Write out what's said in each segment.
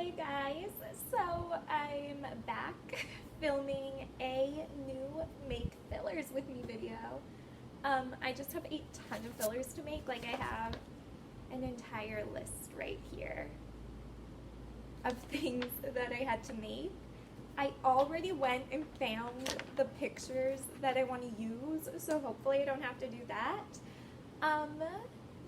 Hey guys, so I'm back filming a new make fillers with me video. I just have a ton of fillers to make. Like, I have an entire list right here of things that I had to make. I already went and found the pictures that I want to use, so hopefully I don't have to do that.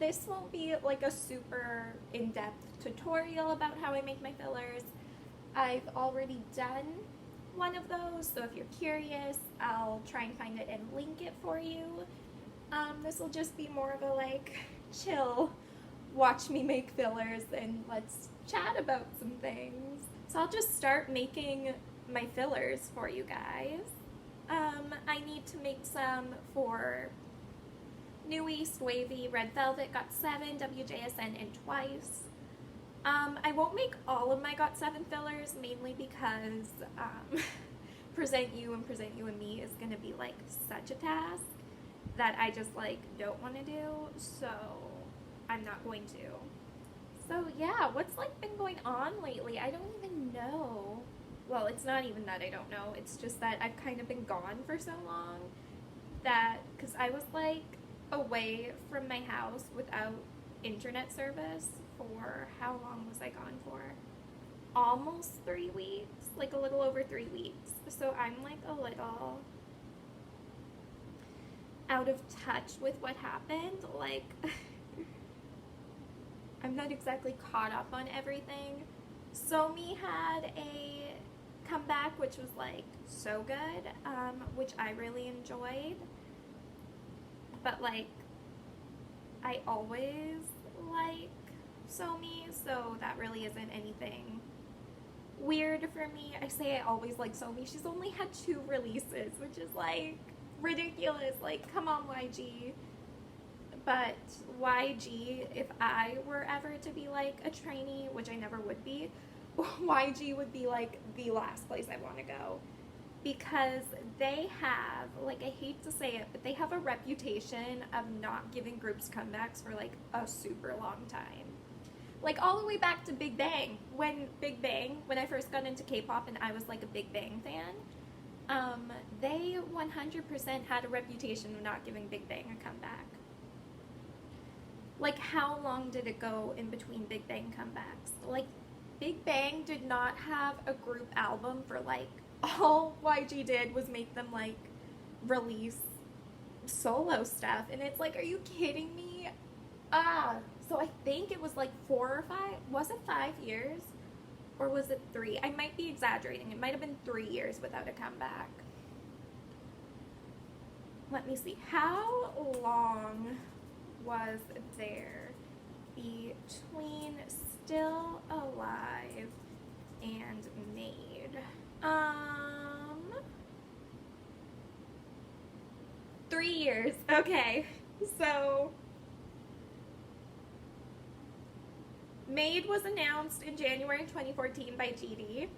This won't be like a super in-depth tutorial about how I make my fillers. I've already done one of those, so if you're curious, I'll try and find it and link it for you. This will just be more of a like chill, watch me make fillers and let's chat about some things. So I'll just start making my fillers for you guys. I need to make some for New East, Wavy, Red Velvet, Got 7, WJSN, and Twice. I won't make all of my Got 7 fillers, mainly because Present You and Me is going to be like such a task that I just like don't want to do, so I'm not going to. So yeah, what's like been going on lately? I don't even know. Well, it's not even that I don't know, it's just that I've kind of been gone for so long that, because I was like away from my house without internet service for, how long was I gone for? Almost 3 weeks, like a little over 3 weeks. So I'm like a little out of touch with what happened. Like, I'm not exactly caught up on everything. Somi had a comeback, which was like so good, which I really enjoyed. But like, I always like Somi, so that really isn't anything weird for me. I say I always like Somi. She's only had 2 releases, which is like ridiculous. Like, come on, YG. But YG, if I were ever to be like a trainee, which I never would be, YG would be like the last place I want to go. Because they have, like, I hate to say it, but they have a reputation of not giving groups comebacks for like a super long time. Like all the way back to Big Bang. When I first got into K-pop and I was like a Big Bang fan, they 100% had a reputation of not giving Big Bang a comeback. Like, how long did it go in between Big Bang comebacks? Like, Big Bang did not have a group album for like, all YG did was make them like release solo stuff, and it's like, are you kidding me? So I think it was like 4 or 5, was it 5 years? Or was it 3? I might be exaggerating. It might have been 3 years without a comeback. Let me see. How long was there between Still Alive and Made? 3 years. Okay. So Made was announced in January 2014 by GD,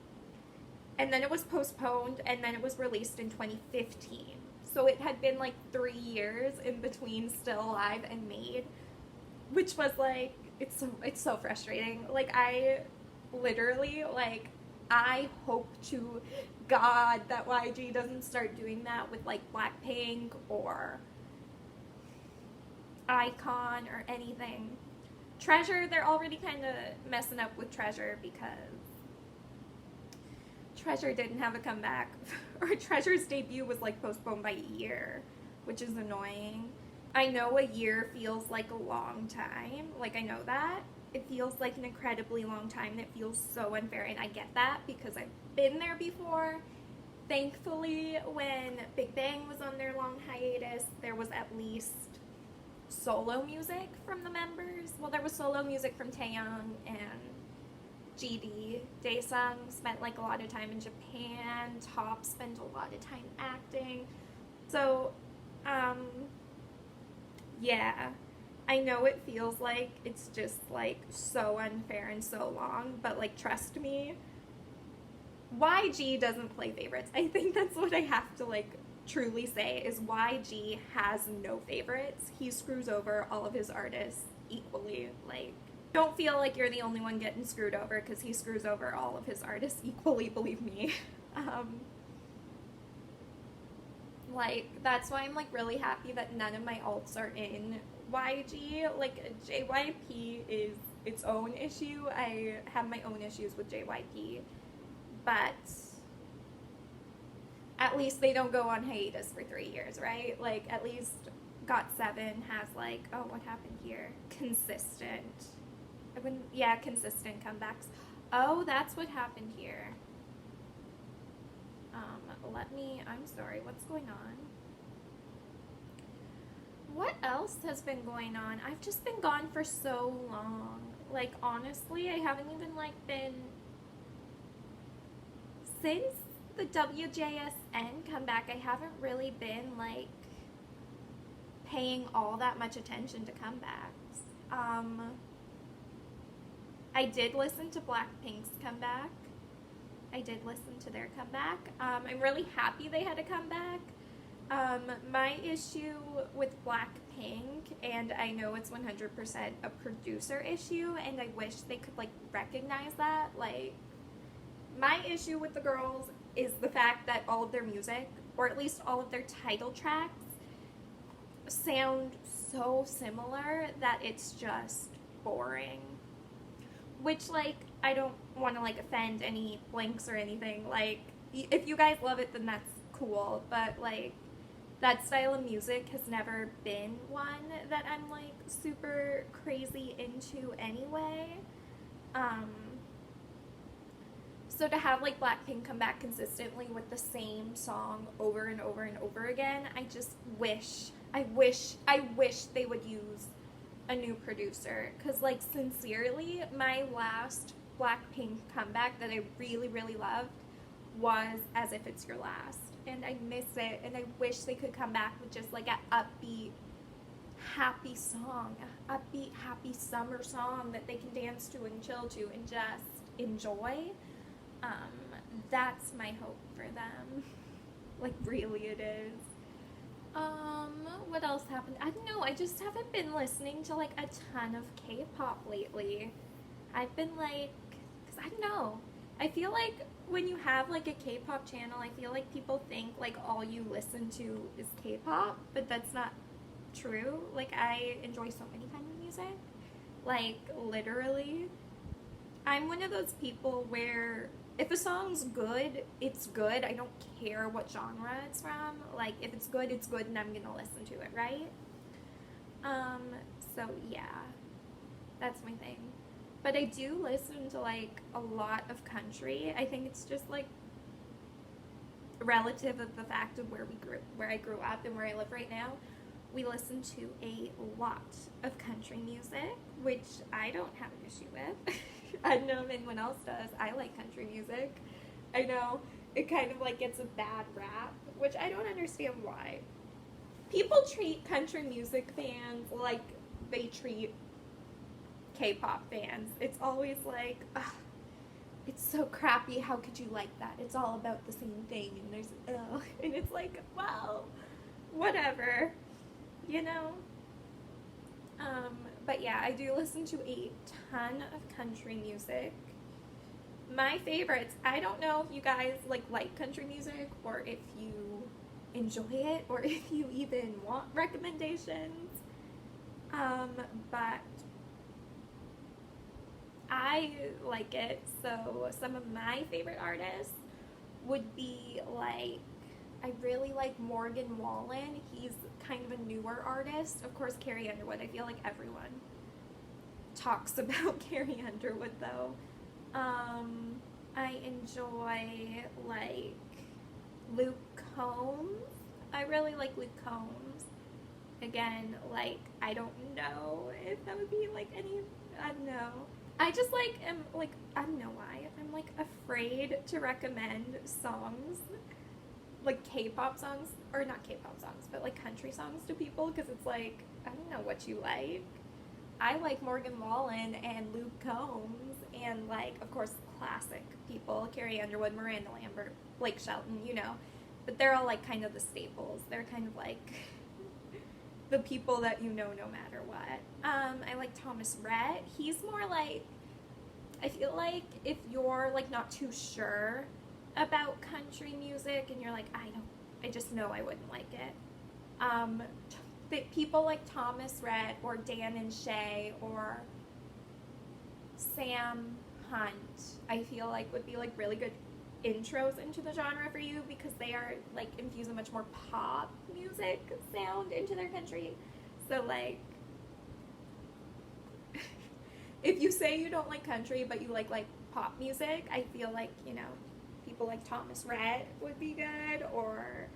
and then it was postponed, and then it was released in 2015. So it had been like 3 years in between Still Alive and Made, which was like, it's so frustrating. Like, I literally, like, I hope to God that YG doesn't start doing that with like Blackpink or Icon or anything. Treasure, they're already kind of messing up with Treasure because Treasure didn't have a comeback. Or Treasure's debut was like postponed by a year, which is annoying. I know a year feels like a long time. Like, I know that. It feels like an incredibly long time, and it feels so unfair, and I get that because I've been there before. Thankfully, when Big Bang was on their long hiatus, there was at least solo music from the members. Well, there was solo music from Taeyong and GD. Daesung spent like a lot of time in Japan. Top spent a lot of time acting. So, yeah. I know it feels like it's just like so unfair and so long, but like, trust me, YG doesn't play favorites. I think that's what I have to like truly say, is YG has no favorites. He screws over all of his artists equally. Like, Don't feel like you're the only one getting screwed over, because he screws over all of his artists equally, believe me. Like, that's why I'm like really happy that none of my alts are in YG. Like, JYP is its own issue. I have my own issues with JYP, but at least they don't go on hiatus for 3 years, right? Like, at least GOT7 has like, oh, what happened here? Consistent. Yeah, consistent comebacks. Oh, that's what happened here. I'm sorry, what's going on? What else has been going on? I've just been gone for so long. Like, honestly, I haven't even like been, since the WJSN comeback, I haven't really been like paying all that much attention to comebacks. I did listen to Blackpink's comeback. I did listen to their comeback. I'm really happy they had a comeback. My issue with Blackpink, and I know it's 100% a producer issue, and I wish they could like recognize that. Like, my issue with the girls is the fact that all of their music, or at least all of their title tracks, sound so similar that it's just boring. Which, like, I don't want to like offend any Blinks or anything. Like, if you guys love it, then that's cool. But like, that style of music has never been one that I'm like super crazy into anyway. So to have like Blackpink come back consistently with the same song over and over and over again, I just wish they would use a new producer. Because like, sincerely, my last Blackpink comeback that I really, really loved was As If It's Your Last. And I miss it, and I wish they could come back with just like an upbeat, happy song, upbeat, happy summer song that they can dance to and chill to and just enjoy. That's my hope for them. Like, really it is. What else happened? I don't know, I just haven't been listening to like a ton of K-pop lately. I've been like, because I don't know, I feel like when you have like a K-pop channel, I feel like people think like all you listen to is K-pop, but that's not true. Like, I enjoy so many kinds of music. Like, literally, I'm one of those people where if a song's good, it's good. I don't care what genre it's from. Like, if it's good, and I'm gonna listen to it, right? So yeah, that's my thing. But I do listen to like a lot of country. I think it's just like relative of the fact of where I grew up and where I live right now. We listen to a lot of country music, which I don't have an issue with. I don't know if anyone else does. I like country music. I know it kind of like gets a bad rap, which I don't understand why. People treat country music fans like they treat K-pop fans. It's always like, ugh, it's so crappy, how could you like that? It's all about the same thing, and there's, ugh. And it's like, well, whatever, you know? But yeah, I do listen to a ton of country music. My favorites, I don't know if you guys like country music, or if you enjoy it, or if you even want recommendations, but I like it. So some of my favorite artists would be like, I really like Morgan Wallen. He's kind of a newer artist. Of course, Carrie Underwood. I feel like everyone talks about Carrie Underwood, though. I enjoy like Luke Combs. I really like Luke Combs. Again, like, I don't know if that would be like any, I don't know. I just like am like, I don't know why, I'm like afraid to recommend songs, like K-pop songs, or not K-pop songs, but like country songs to people, because it's like, I don't know what you like. I like Morgan Wallen and Luke Combs, and like, of course, classic people, Carrie Underwood, Miranda Lambert, Blake Shelton, you know, but they're all like kind of the staples. They're kind of like the people that you know no matter what. I like Thomas Rhett. He's more like, I feel like if you're like not too sure about country music and you're like, I just know I wouldn't like it. People like Thomas Rhett or Dan and Shay or Sam Hunt, I feel like would be like really good intros into the genre for you, because they are like infuse a much more pop music sound into their country. So like if you say you don't like country but you like pop music, I feel like, you know, people like Thomas Rhett would be good, or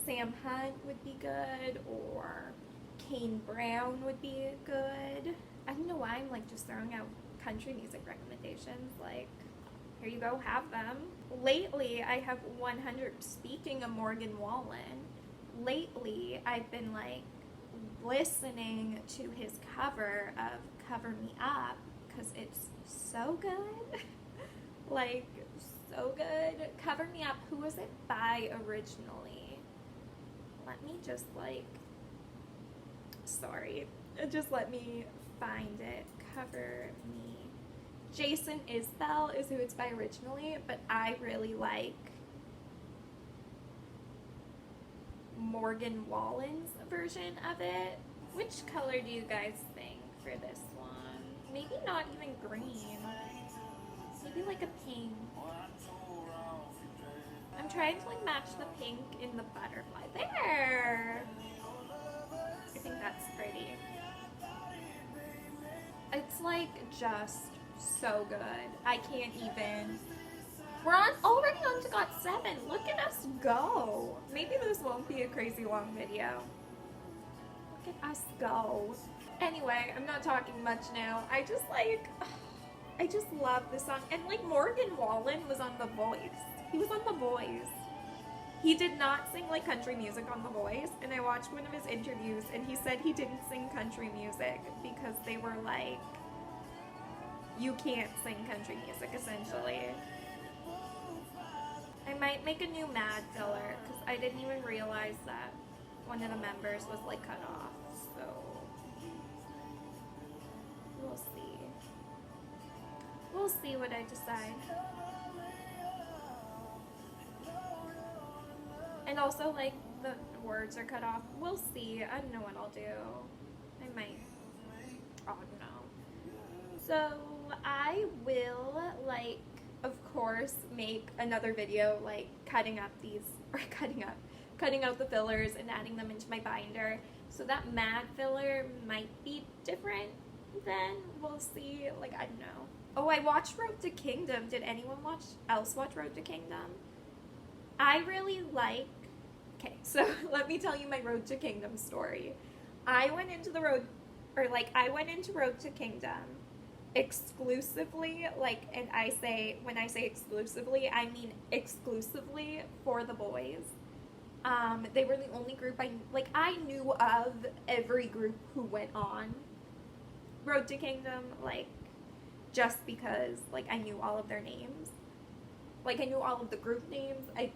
Sam Hunt would be good, or Kane Brown would be good. I don't know why I'm like just throwing out country music recommendations. Like, here you go, have them. Lately, I have 100, speaking of Morgan Wallen, lately I've been like listening to his cover of Cover Me Up, because it's so good. Like, so good. Cover Me Up, who was it by originally? Let me just like, sorry, just let me find it. Cover Me. Jason Isbell is who it's by originally, but I really like Morgan Wallen's version of it. Which color do you guys think for this one? Maybe not even green. Maybe like a pink. I'm trying to like match the pink in the butterfly. There! I think that's pretty. It's like just so good. I can't even. We're already on to Got 7. Look at us go. Maybe this won't be a crazy long video. Look at us go. Anyway, I'm not talking much now. I just love this song. And like Morgan Wallen was on The Voice. He was on The Voice. He did not sing like country music on The Voice, and I watched one of his interviews and he said he didn't sing country music because they were like, you can't sing country music essentially. I might make a new Mad filler because I didn't even realize that one of the members was like cut off, so we'll see. We'll see what I decide. And also, like, the words are cut off. We'll see. I don't know what I'll do. I might. I don't know. So, I will, like, of course, make another video, like, cutting out the fillers and adding them into my binder. So that Mad filler might be different then. We'll see. Like, I don't know. Oh, I watched Road to Kingdom. Did anyone else watch Road to Kingdom? I really like, okay, so let me tell you my Road to Kingdom story. I went into Road to Kingdom exclusively, like, and when I say exclusively, I mean exclusively for the boys. They were the only group I knew of every group who went on Road to Kingdom, like, just because, like, I knew all of their names. Like, I knew all of the group names. I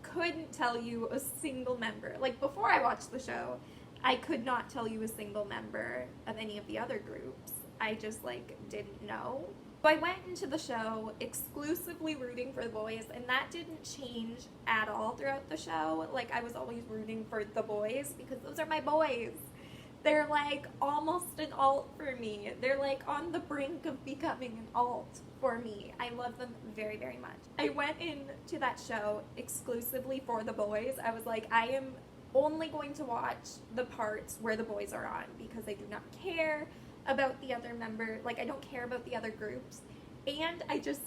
couldn't tell you a single member. Like, before I watched the show, I could not tell you a single member of any of the other groups. I just, like, didn't know. So I went into the show exclusively rooting for the boys, and that didn't change at all throughout the show. Like, I was always rooting for the boys because those are my boys. They're, like, almost an alt for me. They're, like, on the brink of becoming an alt for me. I love them very, very much. I went into that show exclusively for the boys. I was like, I am only going to watch the parts where the boys are on because I do not care about the other members. Like, I don't care about the other groups. And I just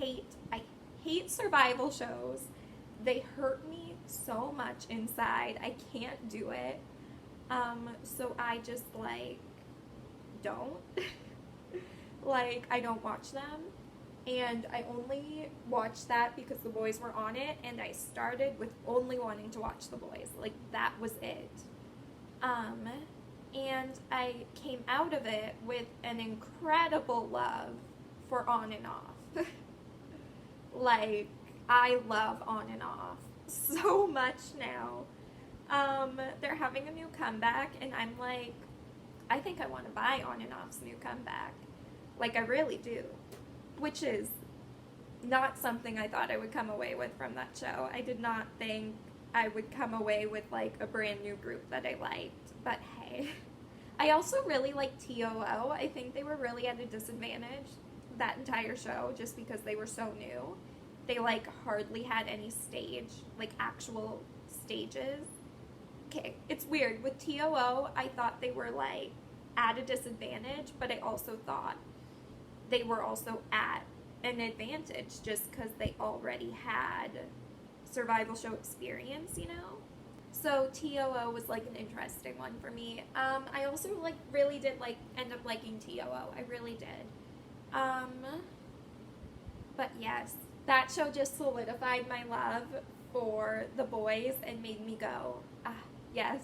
I hate survival shows. They hurt me so much inside. I can't do it. So I just, like, don't. Like, I don't watch them. And I only watched that because the boys were on it, and I started with only wanting to watch the boys. Like, that was it. And I came out of it with an incredible love for On and Off. Like, I love On and Off so much now. They're having a new comeback, and I'm like, I think I want to buy On and Off's new comeback. Like, I really do. Which is not something I thought I would come away with from that show. I did not think I would come away with, like, a brand new group that I liked. But hey. I also really like TOO. I think they were really at a disadvantage that entire show just because they were so new. They, like, hardly had any stage, like, actual stages. Okay, it's weird. With TOO, I thought they were, like, at a disadvantage, but I also thought they were also at an advantage just because they already had survival show experience, you know? So TOO was like an interesting one for me. I also like really did like end up liking TOO. I really did. But yes, that show just solidified my love for the boys and made me go, ah, yes.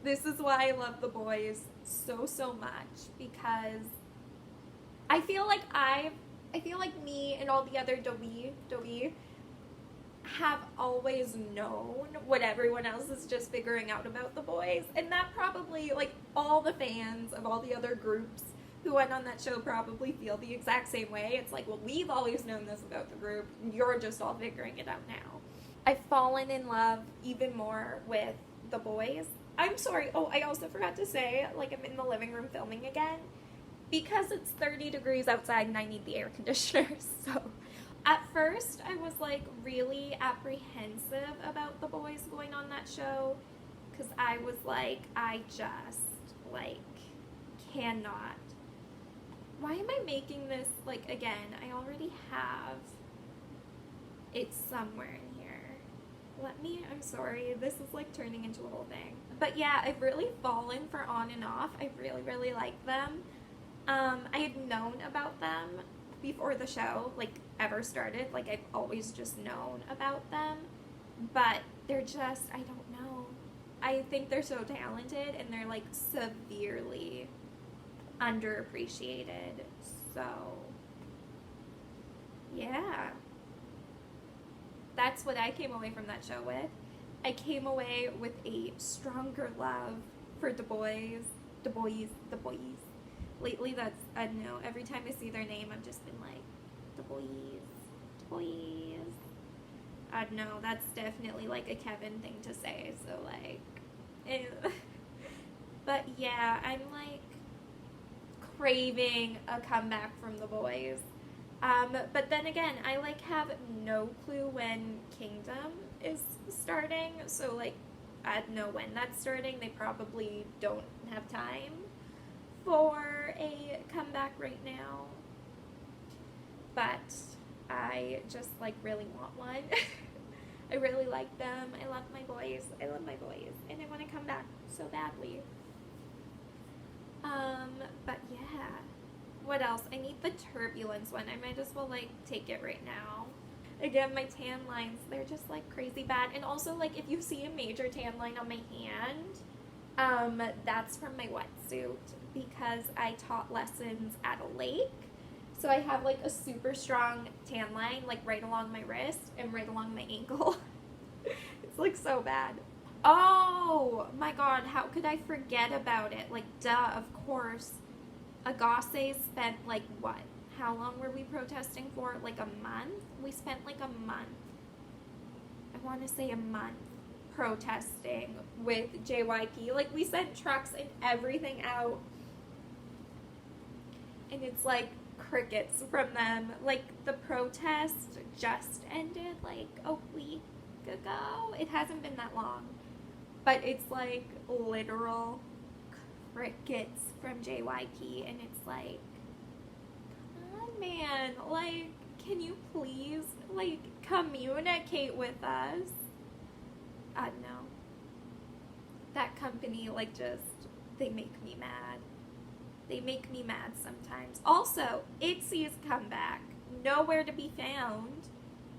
This is why I love the boys so much, because I feel like me and all the other Dobi have always known what everyone else is just figuring out about the boys, and that probably, like, all the fans of all the other groups who went on that show probably feel the exact same way. It's like, well, we've always known this about the group, you're just all figuring it out now. I've fallen in love even more with the boys. I'm sorry, oh, I also forgot to say, like, I'm in the living room filming again, because it's 30 degrees outside and I need the air conditioner, so at first, I was, like, really apprehensive about the boys going on that show, because I was like, I just, like, cannot. Why am I making this, like, again? I already have it somewhere in here. I'm sorry, this is, like, turning into a whole thing. But yeah, I've really fallen for On and Off. I really like them. I had known about them before the show, like, ever started. Like, I've always just known about them, but they're just, I don't know. I think they're so talented, and they're, like, severely underappreciated, so, yeah. That's what I came away from that show with. I came away with a stronger love for the boys. Lately, that's, I don't know, every time I see their name, I've just been like, the boys. I don't know, that's definitely, like, a Kevin thing to say, so, like, ew. But, yeah, I'm, like, craving a comeback from the boys. But then again, I, like, have no clue when Kingdom is starting, so, like, I don't know when that's starting. They probably don't have time for a comeback right now, but I just, like, really want one. I really like them. I love my boys, and I want to come back so badly. But yeah, what else? I need the Turbulence one. I might as well, like, take it right now. Again, my tan lines, they're just, like, crazy bad, and also, like, if you see a major tan line on my hand, that's from my wetsuit, because I taught lessons at a lake, so I have, like, a super strong tan line, like, right along my wrist and right along my ankle. It's, like, so bad. Oh my god, how could I forget about it? Like, duh, of course. Agasse spent, like, what? How long were we protesting for? Like, a month? We spent, like, a month. I want to say a month protesting with JYP. Like, we sent trucks and everything out, and it's, like, crickets from them. Like, the protest just ended, like, a week ago. It hasn't been that long, but it's, like, literal crickets from JYP, and it's like, come on, man, like, can you please, like, communicate with us? I don't know. That company, like, just, they make me mad. They make me mad sometimes. Also, ITZY's comeback, nowhere to be found.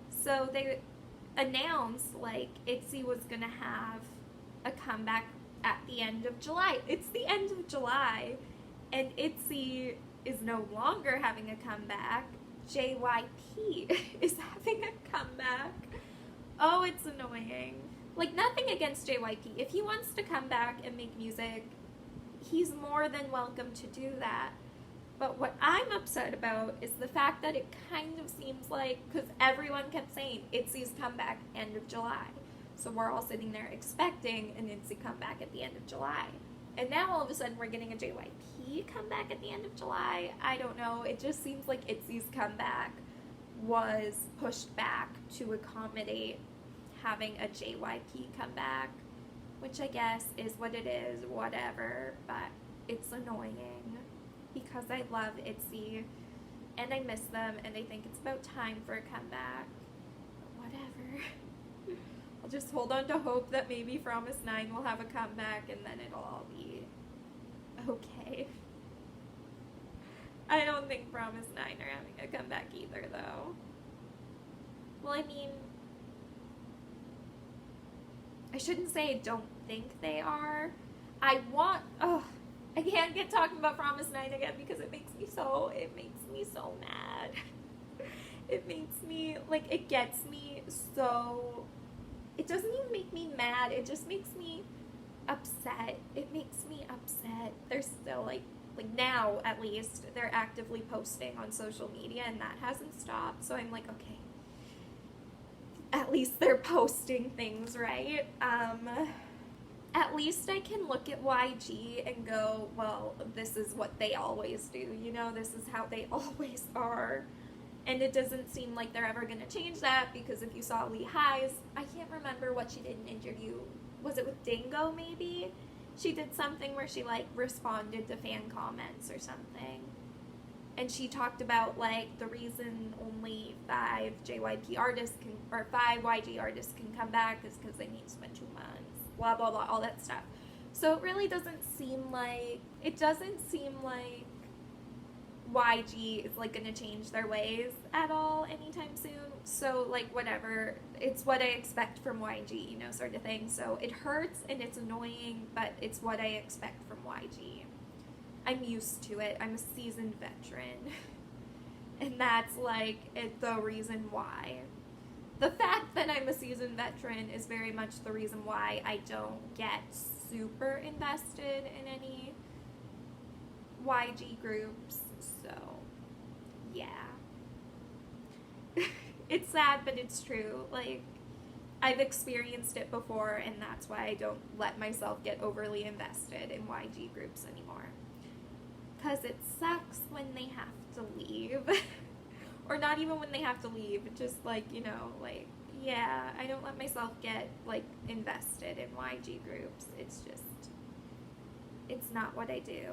So they announced, like, ITZY was gonna have a comeback at the end of July. It's the end of July, and ITZY is no longer having a comeback. JYP is having a comeback. Oh, it's annoying. Like, nothing against JYP. If he wants to come back and make music, he's more than welcome to do that. But what I'm upset about is the fact that it kind of seems like, because everyone kept saying ITZY's comeback end of July. So we're all sitting there expecting an ITZY comeback at the end of July. And now all of a sudden we're getting a JYP comeback at the end of July. I don't know. It just seems like ITZY's comeback was pushed back to accommodate having a JYP comeback, which I guess is what it is, whatever, but it's annoying because I love ITZY and I miss them and I think it's about time for a comeback. Whatever. I'll just hold on to hope that maybe Promise 9 will have a comeback and then it'll all be okay. I don't think Promise 9 are having a comeback either, though. Well, I mean, I shouldn't say I don't think they are. I can't get talking about Promise 9 again because it makes me so mad. It makes me, like, it gets me so, it doesn't even make me mad, it just makes me upset. It makes me upset. They're still, like now, at least, they're actively posting on social media, and that hasn't stopped, so I'm like, okay. At least they're posting things, right? At least I can look at YG and go, well, this is what they always do, you know? This is how they always are. And it doesn't seem like they're ever going to change that, because if you saw Lee High's, I can't remember what she did in an interview. Was it with Dingo, maybe? She did something where she, like, responded to fan comments or something. And she talked about, like, the reason only 5 JYP artists can, or 5 YG artists can come back is because they need to spend 2 months, blah, blah, blah, all that stuff. So it really doesn't seem like YG is, like, gonna change their ways at all anytime soon. So, like, whatever. It's what I expect from YG, you know, sort of thing. So it hurts and it's annoying, but it's what I expect from YG. I'm used to it. I'm a seasoned veteran. And that's, like, the reason why. The fact that I'm a seasoned veteran is very much the reason why I don't get super invested in any YG groups. So, yeah. It's sad, but it's true. Like, I've experienced it before, and that's why I don't let myself get overly invested in YG groups anymore. Because it sucks when they have to leave. Or not even when they have to leave, just, like, you know, like, yeah, I don't let myself get, like, invested in YG groups. It's just, it's not what I do.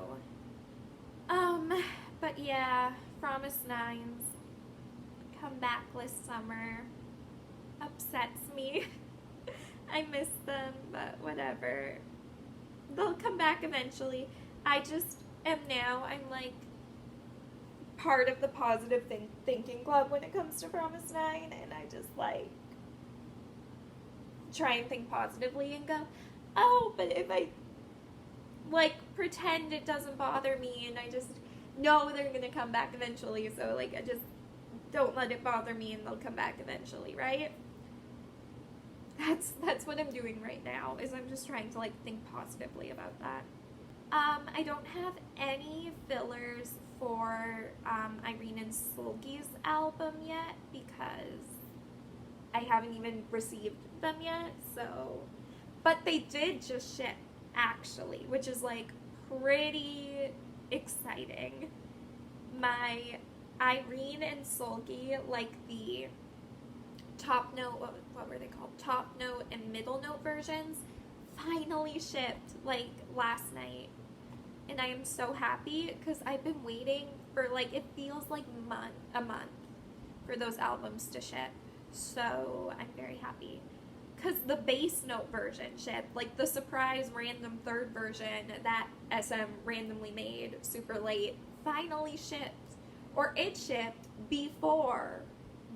But yeah, Promise 9's comebackless summer upsets me. I miss them, but whatever. They'll come back eventually. I just am now, I'm like part of the positive thinking club when it comes to Promise 9, and I just like try and think positively and go, oh, but if I like pretend it doesn't bother me and I just know they're gonna come back eventually, so like I just don't let it bother me and they'll come back eventually, right? That's what I'm doing right now, is I'm just trying to like think positively about that. I don't have any fillers for Irene and Seulgi's album yet because I haven't even received them yet, so, but they did just ship actually, which is like pretty exciting. My Irene and Seulgi, like the top note, what were they called? Top note and middle note versions finally shipped like last night. And I am so happy because I've been waiting for like, it feels like a month for those albums to ship. So I'm very happy. Because the bass note version shipped, like the surprise random third version that SM randomly made super late, finally shipped. Or it shipped before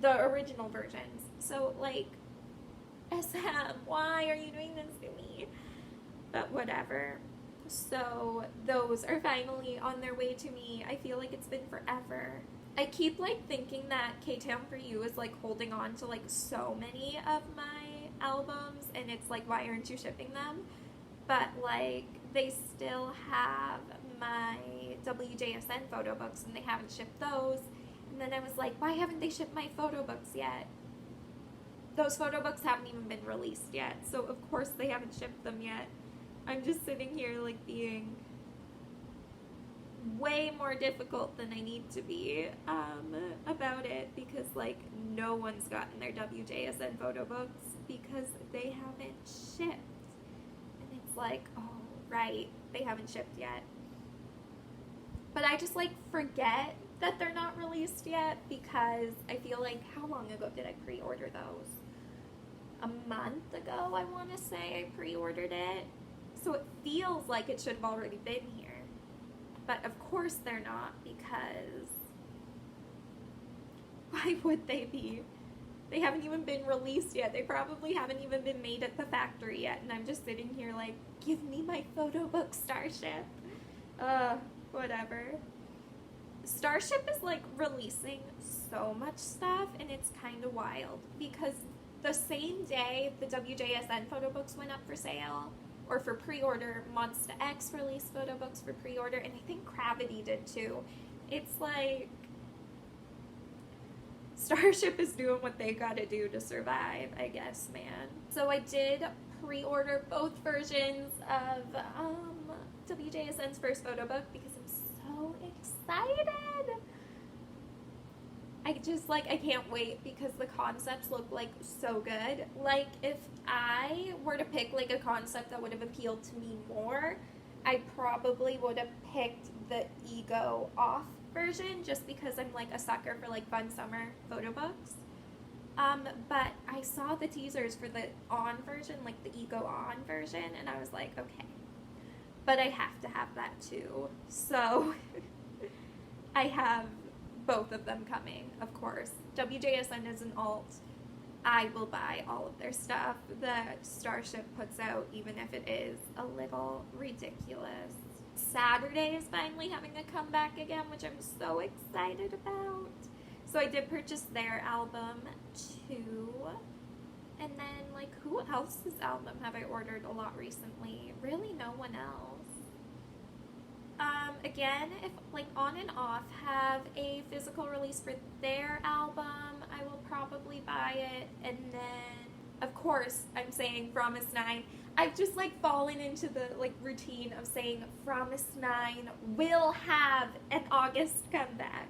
the original versions. So like, SM, why are you doing this to me? But whatever. So those are finally on their way to me. I feel like it's been forever. I keep like thinking that K-Town For You is like holding on to like so many of my albums, and it's like, why aren't you shipping them? But like, they still have my WJSN photo books, and they haven't shipped those. And then I was like, why haven't they shipped my photo books yet? Those photo books haven't even been released yet, so of course they haven't shipped them yet. I'm just sitting here like being way more difficult than I need to be about it, because like no one's gotten their WJSN photo books because they haven't shipped. And it's like, oh right, they haven't shipped yet. But I just like forget that they're not released yet, because I feel like, how long ago did I pre-order those? A month ago, I want to say I pre-ordered it. So it feels like it should have already been here. But of course they're not, because why would they be? They haven't even been released yet. They probably haven't even been made at the factory yet. And I'm just sitting here like, give me my photo book, Starship. Whatever. Starship is like releasing so much stuff, and it's kind of wild, because the same day the WJSN photo books went up for sale, or for pre-order, Monsta X released photo books for pre-order, and I think Gravity did too. It's like Starship is doing what they gotta do to survive, I guess, man. So I did pre-order both versions of WJSN's first photo book because I'm so excited. I can't wait, because the concepts look like so good. Like, if I were to pick like a concept that would have appealed to me more, I probably would have picked the Ego Off version, just because I'm like a sucker for like fun summer photo books. But I saw the teasers for the On version, like the Ego On version, and I was like, okay, but I have to have that too. So I have both of them coming, of course. WJSN is an alt. I will buy all of their stuff that Starship puts out, even if it is a little ridiculous. Saturday is finally having a comeback again, which I'm so excited about. So I did purchase their album too. And then, like, who else's album have I ordered a lot recently? Really no one else. Again, if like On and Off have a physical release for their album, I will probably buy it. And then, of course, I'm saying Promise 9. I've just like fallen into the like routine of saying Promise 9 will have an August comeback.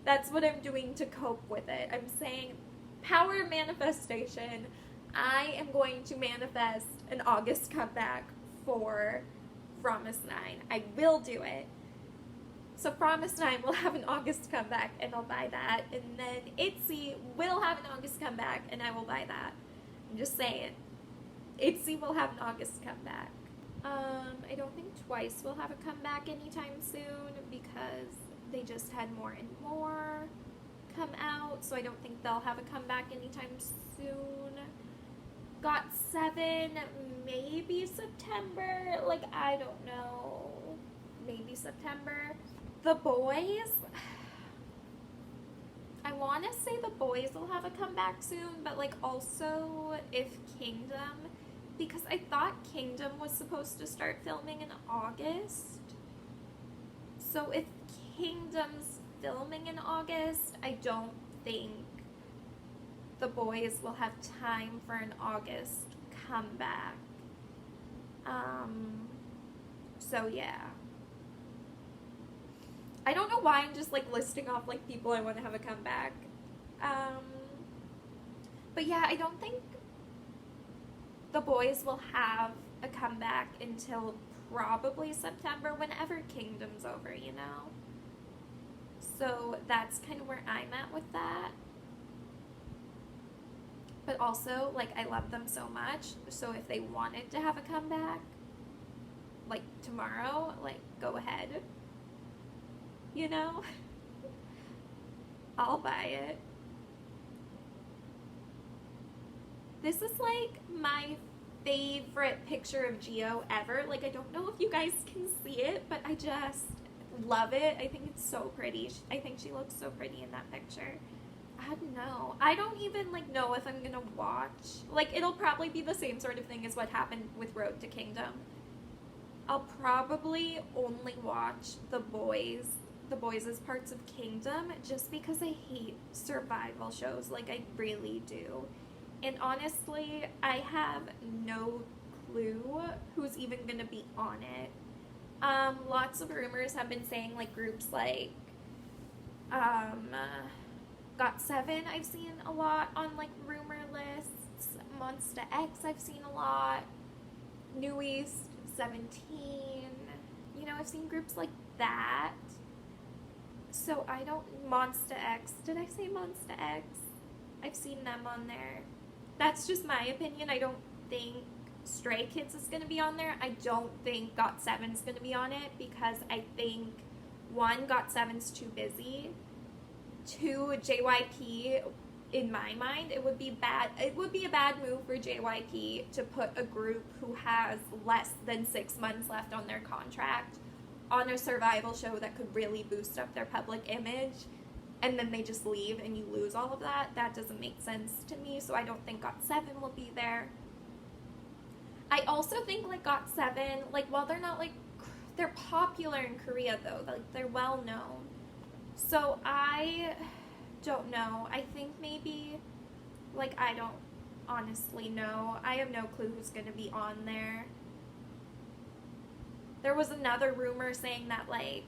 That's what I'm doing to cope with it. I'm saying power manifestation. I am going to manifest an August comeback for Promise 9. I will do it. So Promise 9 will have an August comeback, and I'll buy that. And then ITZY will have an August comeback, and I will buy that. I'm just saying. ITZY will have an August comeback. I don't think Twice will have a comeback anytime soon, because they just had More and More come out, so I don't think they'll have a comeback anytime soon. Got 7, maybe September, like, I don't know, maybe September. The Boys, I want to say The Boys will have a comeback soon, but like also if Kingdom, because I thought Kingdom was supposed to start filming in August. So if Kingdom's filming in August, I don't think The Boys will have time for an August comeback. So yeah. I don't know why I'm just like listing off like people I want to have a comeback. But yeah, I don't think The Boys will have a comeback until probably September, whenever Kingdom's over, you know? So that's kind of where I'm at with that. But also, like, I love them so much, so if they wanted to have a comeback, like, tomorrow, like, go ahead. You know? I'll buy it. This is, like, my favorite picture of Geo ever. Like, I don't know if you guys can see it, but I just love it. I think it's so pretty. I think she looks so pretty in that picture. I don't know. I don't even like know if I'm gonna watch. Like, it'll probably be the same sort of thing as what happened with Road to Kingdom. I'll probably only watch the boys' parts of Kingdom, just because I hate survival shows. Like, I really do. And honestly, I have no clue who's even gonna be on it. Lots of rumors have been saying like groups like Got7 I've seen a lot on like rumor lists. Monsta X I've seen a lot. New East 17. You know, I've seen groups like that. So I don't... Monsta X. Did I say Monsta X? I've seen them on there. That's just my opinion. I don't think Stray Kids is going to be on there. I don't think Got7's going to be on it because I think, one, Got7's too busy. Two, JYP, in my mind, it would be a bad move for JYP to put a group who has less than 6 months left on their contract on a survival show that could really boost up their public image, and then they just leave and you lose all of that. That doesn't make sense to me, so I don't think Got7 will be there. I also think like Got7, like, while they're not like, they're popular in Korea though, like they're well known. So I don't know. I think maybe, like, I don't honestly know. I have no clue who's going to be on there. There was another rumor saying that, like,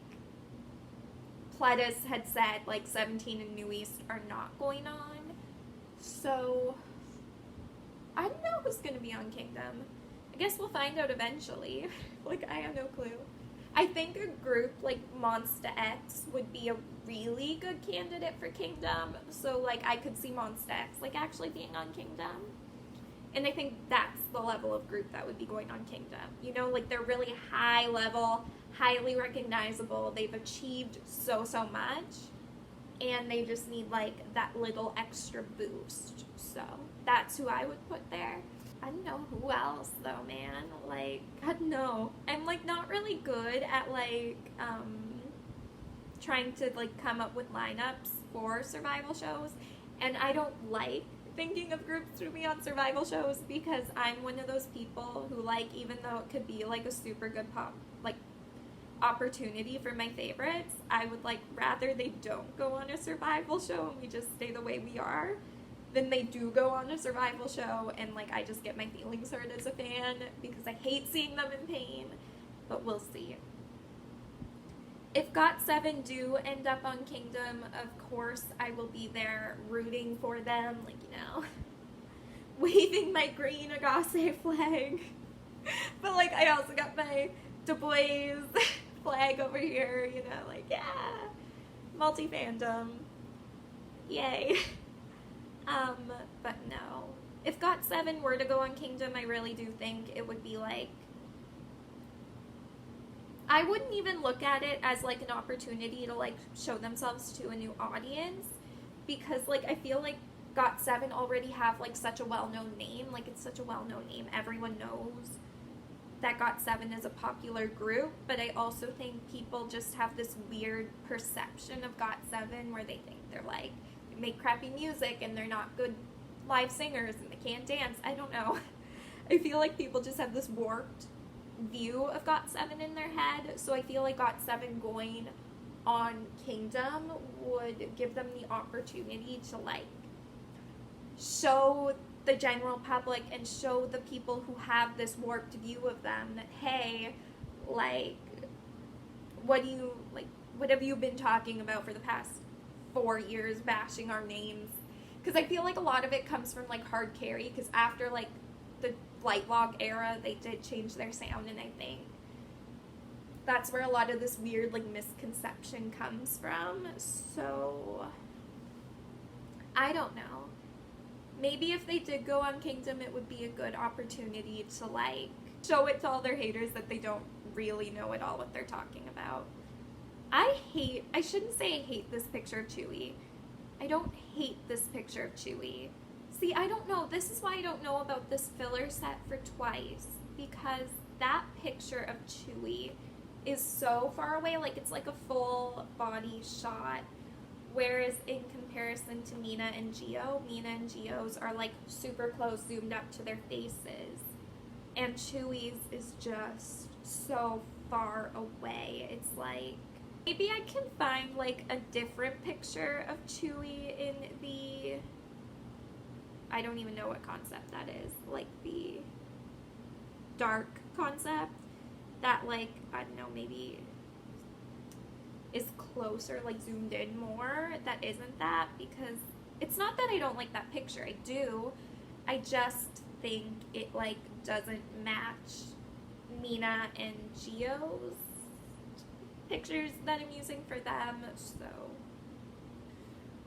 Pledis had said, like, 17 and New East are not going on. So, I don't know who's going to be on Kingdom. I guess we'll find out eventually. Like, I have no clue. I think a group like Monsta X would be a really good candidate for Kingdom. So, like, I could see Monsta X, like, actually being on Kingdom. And I think that's the level of group that would be going on Kingdom. You know, like, they're really high level, highly recognizable. They've achieved so much. And they just need, like, that little extra boost. So, that's who I would put there. I don't know who else, though, man. Like, God, no. I'm, like, not really good at, like, trying to, like, come up with lineups for survival shows. And I don't like thinking of groups to be on survival shows because I'm one of those people who, like, even though it could be, like, a super good opportunity for my favorites, I would, like, rather they don't go on a survival show and we just stay the way we are than they do go on a survival show and, like, I just get my feelings hurt as a fan because I hate seeing them in pain. But we'll see. If Got7 do end up on Kingdom, of course I will be there rooting for them, like, you know, waving my green Agase flag. But, like, I also got my Du Bois flag over here, you know, like, yeah, multi-fandom, yay. But no. If Got7 were to go on Kingdom, I really do think it would be, like, I wouldn't even look at it as, like, an opportunity to, like, show themselves to a new audience, because, like, I feel like Got7 already have, like, such a well-known name. Like, it's such a well-known name. Everyone knows that Got7 is a popular group, but I also think people just have this weird perception of Got7 where they think they're, like, they make crappy music and they're not good live singers and they can't dance. I don't know. I feel like people just have this warped view of Got7 in their head, so I feel like Got7 going on Kingdom would give them the opportunity to, like, show the general public and show the people who have this warped view of them that, hey, like, what have you been talking about for the past 4 years bashing our names? Because I feel like a lot of it comes from, like, Hard Carry, because after, like, the Light Log era, they did change their sound, and I think that's where a lot of this weird, like, misconception comes from. So I don't know. Maybe if they did go on Kingdom, it would be a good opportunity to, like, show it to all their haters that they don't really know at all what they're talking about. I shouldn't say I hate this picture of Chewie. I don't hate this picture of Chewie. See, I don't know. This is why I don't know about this filler set for Twice, because that picture of Chewie is so far away. Like, it's like a full body shot Whereas in comparison to Mina and Geo's are like super close, zoomed up to their faces. And Chewy's is just so far away. It's like, maybe I can find like a different picture of Chewy in the, I don't even know what concept that is, like the dark concept that, like, I don't know, maybe is closer, like zoomed in more, that isn't that, because it's not that I don't like that picture, I do, I just think it like doesn't match Mina and Geo's pictures that I'm using for them, so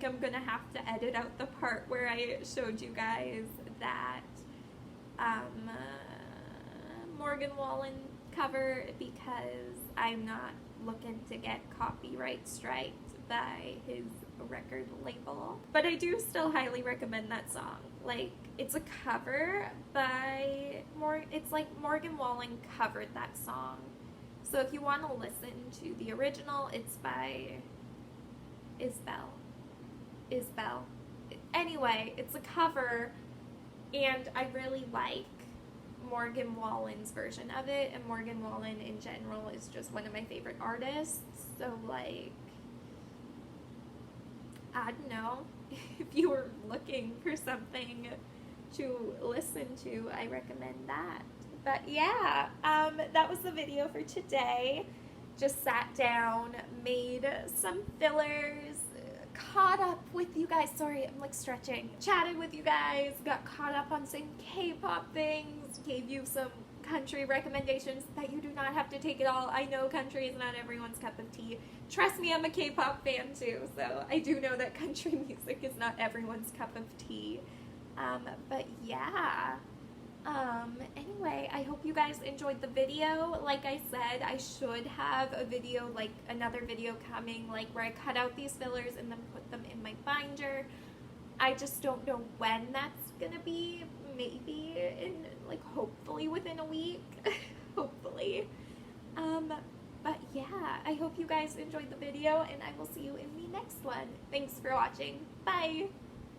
I'm gonna have to edit out the part where I showed you guys that Morgan Wallen cover, because I'm not looking to get copyright striked by his record label. But I do still highly recommend that song. Like, it's a cover by it's like Morgan Wallen covered that song. So if you want to listen to the original, it's by Isbell. Anyway, it's a cover, and I really like Morgan Wallen's version of it, and Morgan Wallen in general is just one of my favorite artists, so like, I don't know, if you were looking for something to listen to, I recommend that. But yeah, that was the video for today. Just sat down, made some fillers, caught up with you guys, sorry, I'm like stretching, chatted with you guys, got caught up on some K-pop things, gave you some country recommendations that you do not have to take it all. I know country is not everyone's cup of tea. Trust me, I'm a K-pop fan too, so I do know that country music is not everyone's cup of tea. But yeah. Anyway, I hope you guys enjoyed the video. Like I said, I should have a video, like another video coming, like where I cut out these fillers and then put them in my binder. I just don't know when that's gonna be. Maybe in, like, hopefully within a week. Hopefully. But yeah, I hope you guys enjoyed the video, and I will see you in the next one. Thanks for watching. Bye!